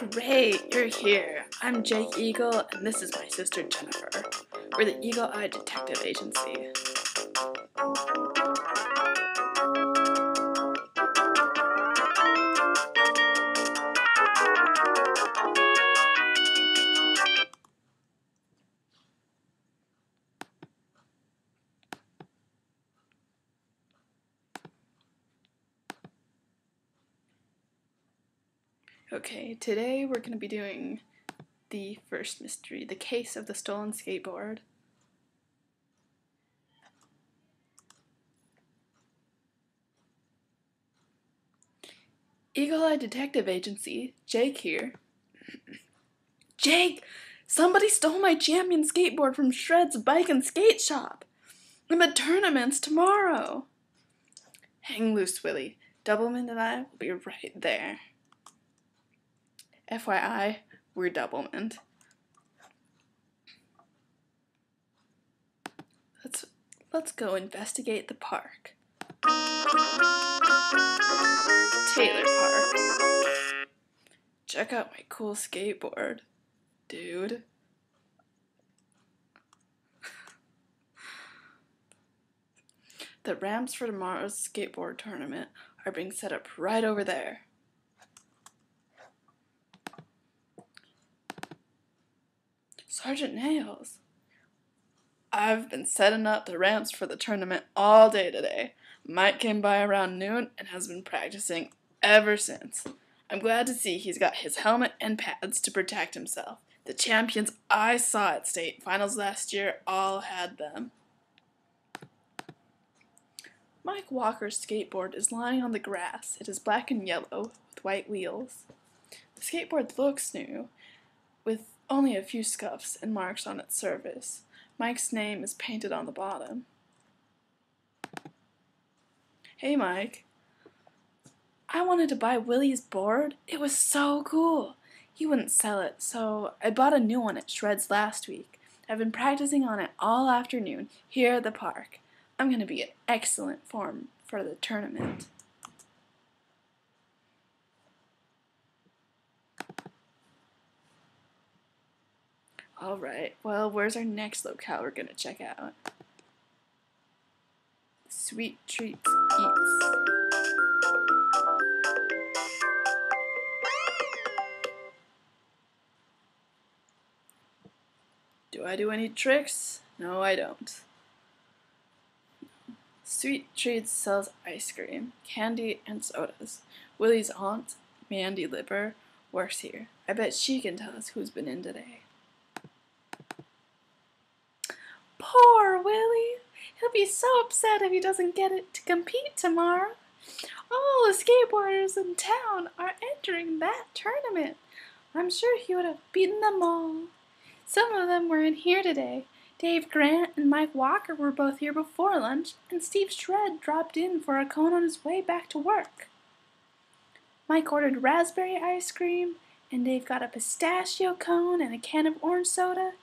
Great, you're here. I'm Jake Eagle, and this is my sister Jennifer. We're the Eagle Eye Detective Agency. Okay, today we're going to be doing the first mystery, the case of the stolen skateboard. Eagle Eye Detective Agency, Jake here. Jake! Somebody stole my champion skateboard from Shred's bike and skate shop! And the tournament's tomorrow! Hang loose, Willie. Doublemint and I will be right there. FYI, we're Doublemint. Let's go investigate the park. Taylor Park. Check out my cool skateboard, dude. The ramps for tomorrow's skateboard tournament are being set up right over there. Sergeant Nails. I've been setting up the ramps for the tournament all day today. Mike came by around noon and has been practicing ever since. I'm glad to see he's got his helmet and pads to protect himself. The champions I saw at state finals last year all had them. Mike Walker's skateboard is lying on the grass. It is black and yellow with white wheels. The skateboard looks new, with only a few scuffs and marks on its surface. Mike's name is painted on the bottom. Hey Mike. I wanted to buy Willie's board. It was so cool. He wouldn't sell it, so I bought a new one at Shred's last week. I've been practicing on it all afternoon here at the park. I'm going to be in excellent form for the tournament. Alright, well, where's our next locale we're going to check out? Sweet Treats Eats. Do I do any tricks? No, I don't. Sweet Treats sells ice cream, candy, and sodas. Willie's aunt, Mandy Lipper, works here. I bet she can tell us who's been in today. Poor Willie! He'll be so upset if he doesn't get it to compete tomorrow. All the skateboarders in town are entering that tournament. I'm sure he would have beaten them all. Some of them were in here today. Dave Grant and Mike Walker were both here before lunch, and Steve Shred dropped in for a cone on his way back to work. Mike ordered raspberry ice cream, and Dave got a pistachio cone and a can of orange soda.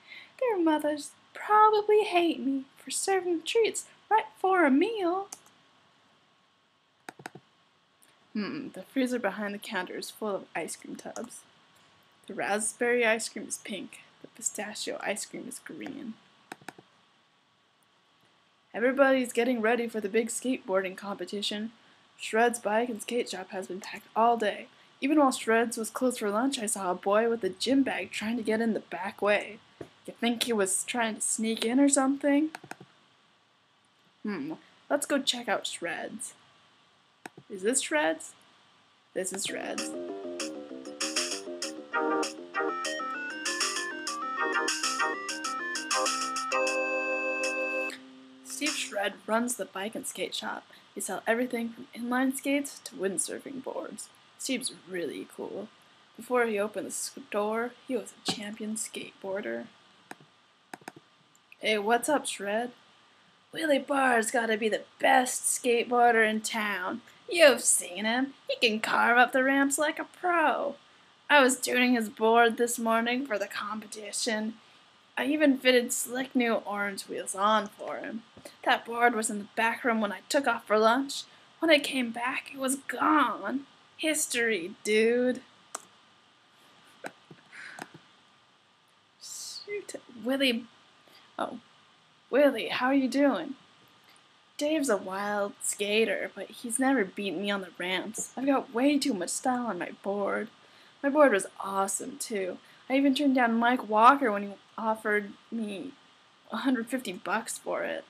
Their mothers probably hate me for serving treats right before a meal. The freezer behind the counter is full of ice cream tubs. The raspberry ice cream is pink. The pistachio ice cream is green. Everybody's getting ready for the big skateboarding competition. Shred's bike and skate shop has been packed all day. Even while Shred's was closed for lunch, I saw a boy with a gym bag trying to get in the back way. You think he was trying to sneak in or something? Let's go check out Shred's. Is this Shred's? This is Shred's. Steve Shred runs the bike and skate shop. They sell everything from inline skates to windsurfing boards. Steve's really cool. Before he opened the store, he was a champion skateboarder. Hey, what's up, Shred? Willie Barr's gotta be the best skateboarder in town. You've seen him. He can carve up the ramps like a pro. I was tuning his board this morning for the competition. I even fitted slick new orange wheels on for him. That board was in the back room when I took off for lunch. When I came back, it was gone. History, dude. Willie. Oh, Willie, how are you doing? Dave's a wild skater, but he's never beaten me on the ramps. I've got way too much style on my board. My board was awesome, too. I even turned down Mike Walker when he offered me $150 for it.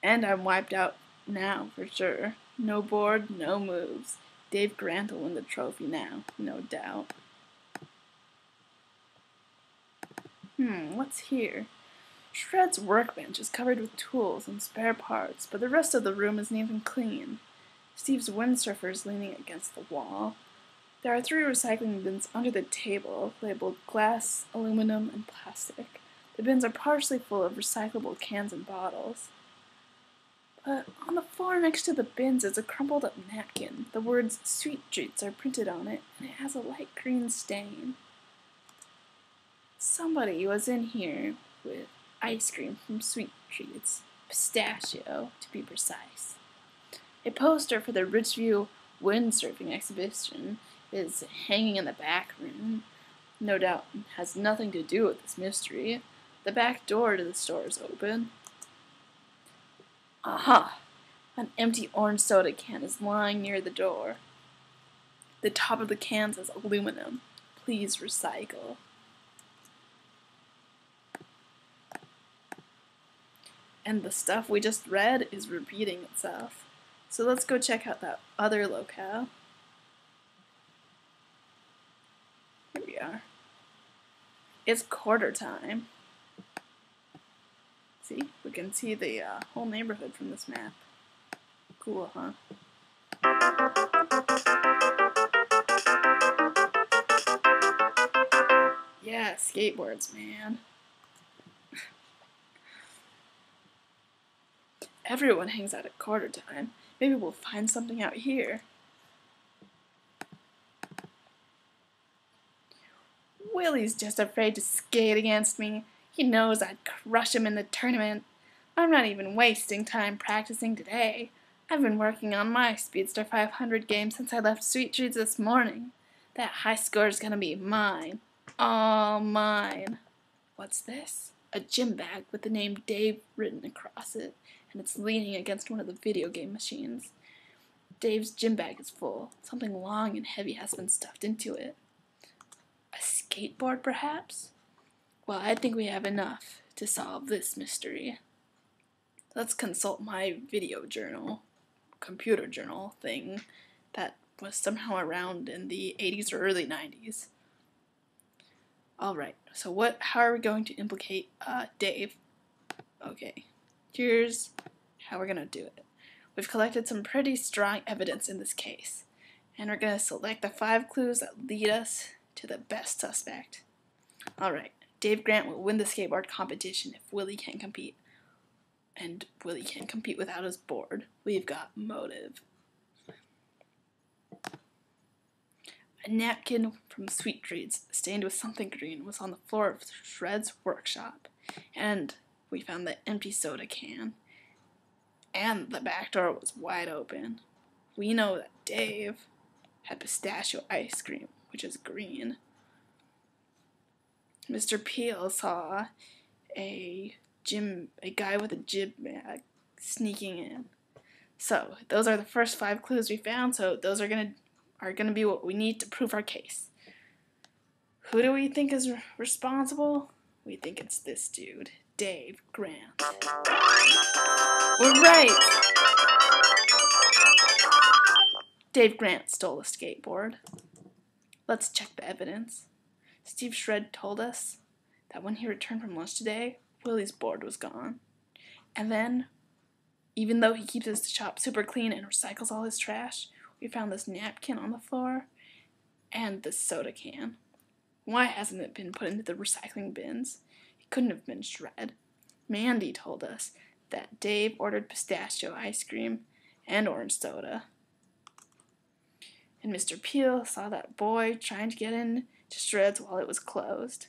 And I'm wiped out now, for sure. No board, no moves. Dave Grant will win the trophy now, no doubt. What's here? Shred's workbench is covered with tools and spare parts, but the rest of the room isn't even clean. Steve's windsurfer is leaning against the wall. There are 3 recycling bins under the table, labeled glass, aluminum, and plastic. The bins are partially full of recyclable cans and bottles. But on the floor next to the bins is a crumpled up napkin. The words "Sweet Treats" are printed on it, and it has a light green stain. Somebody was in here with ice cream from Sweet Treats, pistachio to be precise. A poster for the Richview windsurfing exhibition is hanging in the back room. No doubt has nothing to do with this mystery. The back door to the store is open. Aha! An empty orange soda can is lying near the door. The top of the can says aluminum. Please recycle. And the stuff we just read is repeating itself. So let's go check out that other locale. Here we are. It's quarter time. See, we can see the whole neighborhood from this map. Cool, huh? Yeah, skateboards, man. Everyone hangs out at quarter time. Maybe we'll find something out here. Willie's just afraid to skate against me. He knows I'd crush him in the tournament. I'm not even wasting time practicing today. I've been working on my Speedster 500 game since I left Sweet Treats this morning. That high score is gonna be mine. All mine. What's this? A gym bag with the name Dave written across it, and it's leaning against one of the video game machines. Dave's gym bag is full. Something long and heavy has been stuffed into it. A skateboard, perhaps? Well, I think we have enough to solve this mystery. Let's consult my video journal, computer journal thing that was somehow around in the 80s or early 90s. Alright, so how are we going to implicate Dave? Okay, here's how we're going to do it. We've collected some pretty strong evidence in this case, and we're going to select the 5 clues that lead us to the best suspect. Alright, Dave Grant will win the skateboard competition if Willie can't compete. And Willie can't compete without his board. We've got motive. A napkin from Sweet Treats, stained with something green, was on the floor of Shred's workshop. And we found the empty soda can. And the back door was wide open. We know that Dave had pistachio ice cream, which is green. Mr. Peel saw a guy with a gym bag sneaking in. So those are the first 5 clues we found. So those are gonna be what we need to prove our case. Who do we think is responsible? We think it's this dude, Dave Grant. We're right. Dave Grant stole a skateboard. Let's check the evidence. Steve Shred told us that when he returned from lunch today, Willie's board was gone. And then, even though he keeps his shop super clean and recycles all his trash, we found this napkin on the floor and this soda can. Why hasn't it been put into the recycling bins? It couldn't have been Shred. Mandy told us that Dave ordered pistachio ice cream and orange soda. And Mr. Peel saw that boy trying to get in to Shred's while it was closed.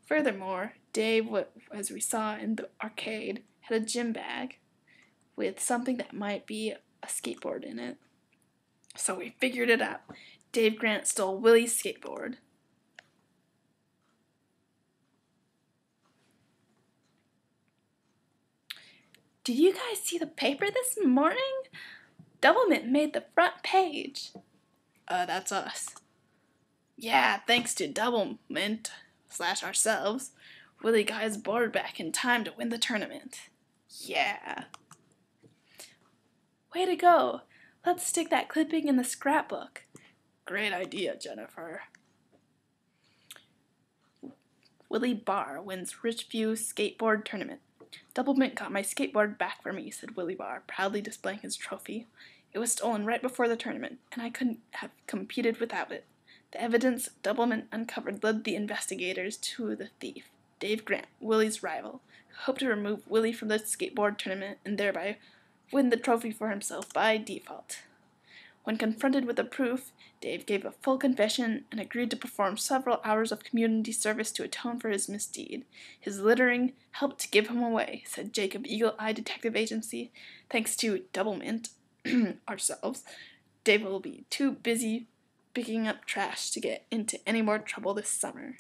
Furthermore, Dave, as we saw in the arcade, had a gym bag with something that might be a skateboard in it. So we figured it out. Dave Grant stole Willie's skateboard. Did you guys see the paper this morning? Doublemint made the front page. That's us. Yeah, thanks to Doublemint / ourselves, Willie got his board back in time to win the tournament. Yeah. Way to go. Let's stick that clipping in the scrapbook. Great idea, Jennifer. Willie Barr wins Richview Skateboard Tournament. Doublemint got my skateboard back for me, said Willie Barr, proudly displaying his trophy. It was stolen right before the tournament, and I couldn't have competed without it. The evidence Doublemint uncovered led the investigators to the thief, Dave Grant, Willie's rival, who hoped to remove Willie from the skateboard tournament and thereby win the trophy for himself by default. When confronted with the proof, Dave gave a full confession and agreed to perform several hours of community service to atone for his misdeed. His littering helped to give him away, said Jacob Eagle Eye Detective Agency. Thanks to Doublemint, ourselves, Dave will be too busy picking up trash to get into any more trouble this summer.